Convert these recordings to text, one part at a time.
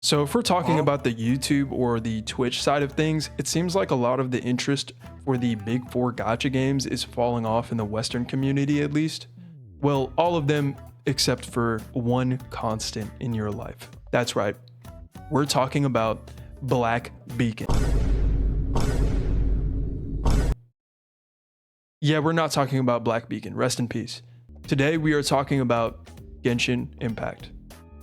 So if we're talking about the YouTube or the Twitch side of things, it seems like a lot of the interest for the big four gacha games is falling off in the Western community at least. Well, all of them except for one constant in your life. That's right. We're talking about Black Beacon. Yeah, we're not talking about Black Beacon. Rest in peace. Today we are talking about Genshin Impact,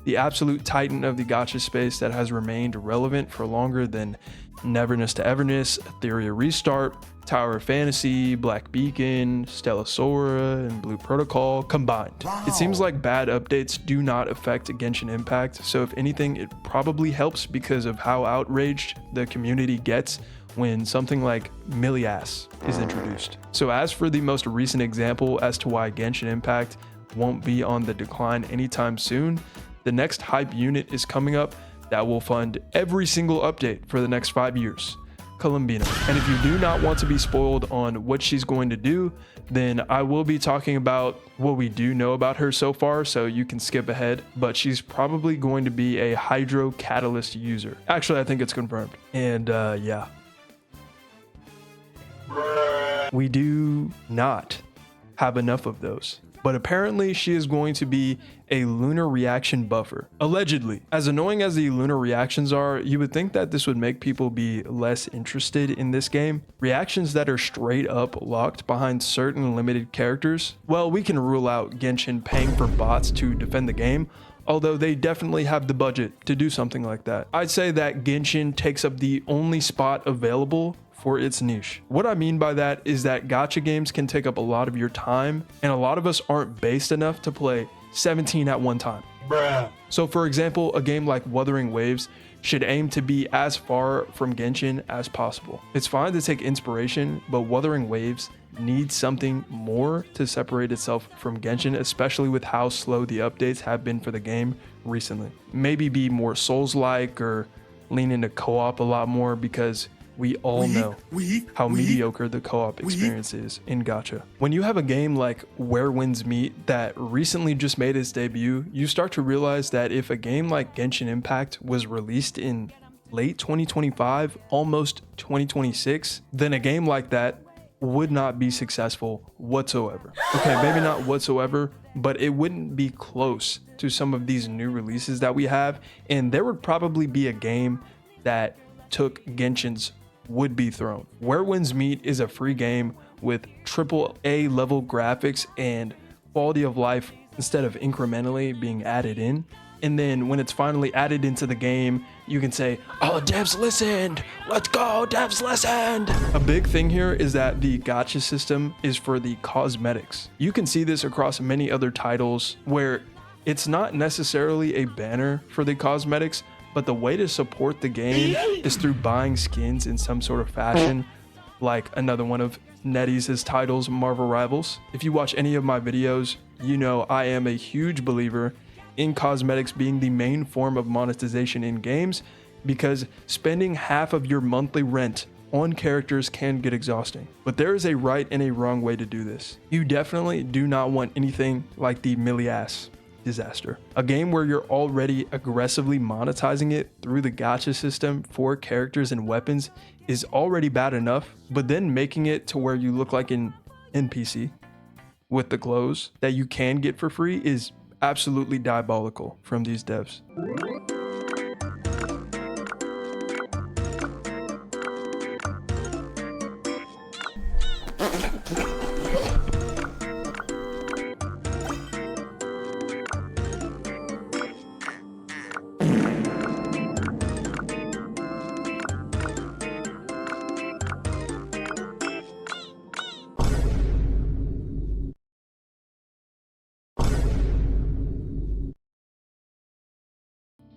the absolute titan of the gacha space that has remained relevant for longer than Neverness to Everness, Etheria Restart, Tower of Fantasy, Black Beacon, Stella Sora, and Blue Protocol combined. Wow. It seems like bad updates do not affect Genshin Impact, so if anything, it probably helps because of how outraged the community gets when something like Milias is introduced. So as for the most recent example as to why Genshin Impact won't be on the decline anytime soon, the next hype unit is coming up that will fund every single update for the next 5 years, Columbina. And if you do not want to be spoiled on what she's going to do, then I will be talking about what we do know about her so far, so you can skip ahead, but she's probably going to be a Hydro Catalyst user. Actually, I think it's confirmed. And yeah. We do not have enough of those. But apparently she is going to be a lunar reaction buffer. Allegedly. As annoying as the lunar reactions are, you would think that this would make people be less interested in this game. Reactions that are straight up locked behind certain limited characters. Well, we can rule out Genshin paying for bots to defend the game, although they definitely have the budget to do something like that. I'd say that Genshin takes up the only spot available for its niche. What I mean by that is that gacha games can take up a lot of your time, and a lot of us aren't based enough to play 17 at one time. Bruh. So for example, a game like Wuthering Waves should aim to be as far from Genshin as possible. It's fine to take inspiration, but Wuthering Waves needs something more to separate itself from Genshin, especially with how slow the updates have been for the game recently. Maybe be more Souls-like or lean into co-op a lot more, because we all know how mediocre the co-op experience is in gacha. When you have a game like Where Winds Meet that recently just made its debut, you start to realize that if a game like Genshin Impact was released in late 2025, almost 2026, then a game like that would not be successful whatsoever. Okay, maybe not whatsoever, but it wouldn't be close to some of these new releases that we have, and there would probably be a game that took Genshin's would-be throne. Where Winds Meet is a free game with AAA level graphics and quality of life instead of incrementally being added in. And then when it's finally added into the game, you can say, "Oh, devs listened! Let's go, devs listened!" A big thing here is that the gacha system is for the cosmetics. You can see this across many other titles where it's not necessarily a banner for the cosmetics, but the way to support the game is through buying skins in some sort of fashion, like another one of NetEase's titles, Marvel Rivals. If you watch any of my videos, you know I am a huge believer in cosmetics being the main form of monetization in games, because spending half of your monthly rent on characters can get exhausting. But there is a right and a wrong way to do this. You definitely do not want anything like the Milias disaster. A game where you're already aggressively monetizing it through the gacha system for characters and weapons is already bad enough, but then making it to where you look like an NPC with the clothes that you can get for free is absolutely diabolical from these devs.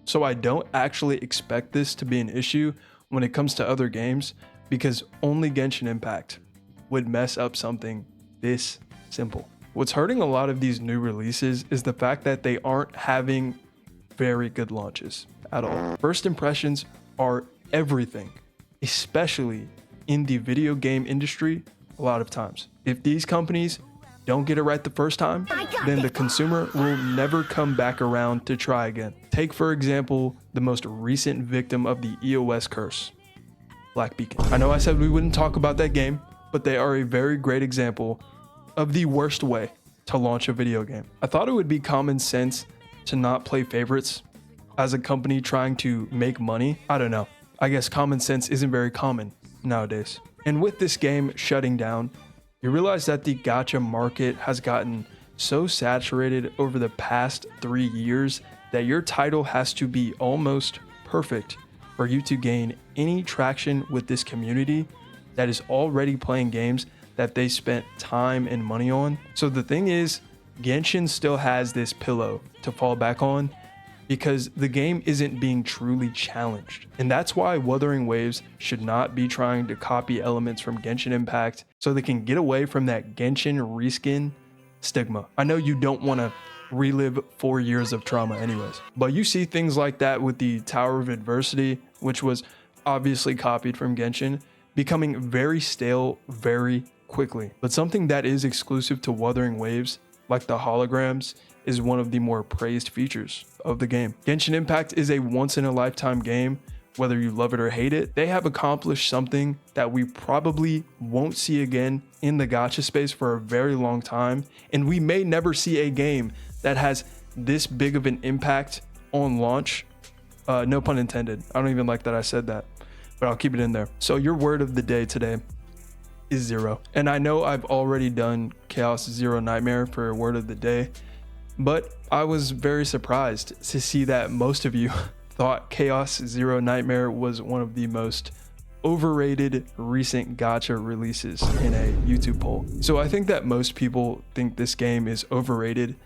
So I don't actually expect this to be an issue when it comes to other games, because only Genshin Impact would mess up something this simple. What's hurting a lot of these new releases is the fact that they aren't having very good launches at all. First impressions are everything, especially in the video game industry a lot of times. If these companies don't get it right the first time, then the consumer will never come back around to try again. Take, for example, the most recent victim of the EOS curse, Black Beacon. I know I said we wouldn't talk about that game, but they are a very great example of the worst way to launch a video game. I thought it would be common sense to not play favorites as a company trying to make money. I don't know. I guess common sense isn't very common nowadays. And with this game shutting down, you realize that the gacha market has gotten so saturated over the past 3 years that your title has to be almost perfect for you to gain any traction with this community that is already playing games that they spent time and money on. So the thing is, Genshin still has this pillow to fall back on because the game isn't being truly challenged. And that's why Wuthering Waves should not be trying to copy elements from Genshin Impact so they can get away from that Genshin reskin stigma. I know you don't want to relive 4 years of trauma anyways, but you see things like that with the Tower of Adversity, which was obviously copied from Genshin, becoming very stale very quickly. But something that is exclusive to Wuthering Waves, like the holograms, is one of the more praised features of the game. Genshin Impact is a once-in-a-lifetime game. Whether you love it or hate it, they have accomplished something that we probably won't see again in the gacha space for a very long time, and we may never see a game that has this big of an impact on launch. No pun intended. I don't even like that I said that, but I'll keep it in there. So your word of the day today is zero. And I know I've already done Chaos Zero Nightmare for a word of the day, but I was very surprised to see that most of you thought Chaos Zero Nightmare was one of the most overrated recent gacha releases in a YouTube poll. So I think that most people think this game is overrated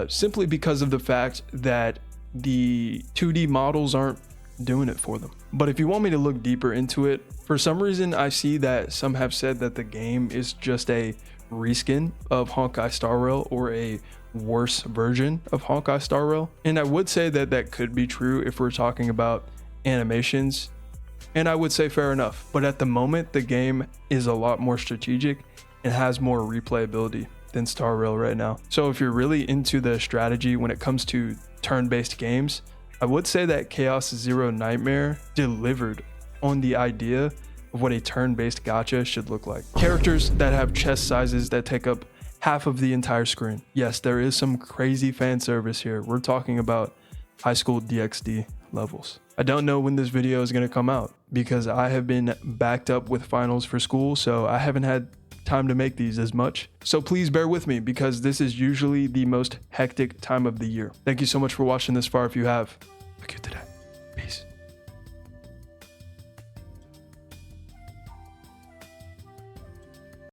simply because of the fact that the 2D models aren't doing it for them. But if you want me to look deeper into it, for some reason I see that some have said that the game is just a reskin of Honkai Star Rail or a worse version of Honkai Star Rail. And I would say that that could be true if we're talking about animations, and I would say fair enough. But at the moment, the game is a lot more strategic and has more replayability than Star Rail right now. So if you're really into the strategy when it comes to turn-based games, I would say that Chaos Zero Nightmare delivered on the idea of what a turn-based gacha should look like. Characters that have chest sizes that take up half of the entire screen. Yes, there is some crazy fan service here. We're talking about high school DxD levels. I don't know when this video is going to come out because I have been backed up with finals for school, so I haven't had time to make these as much. So please bear with me because this is usually the most hectic time of the year. Thank you so much for watching this far if you have. Look at today. Peace.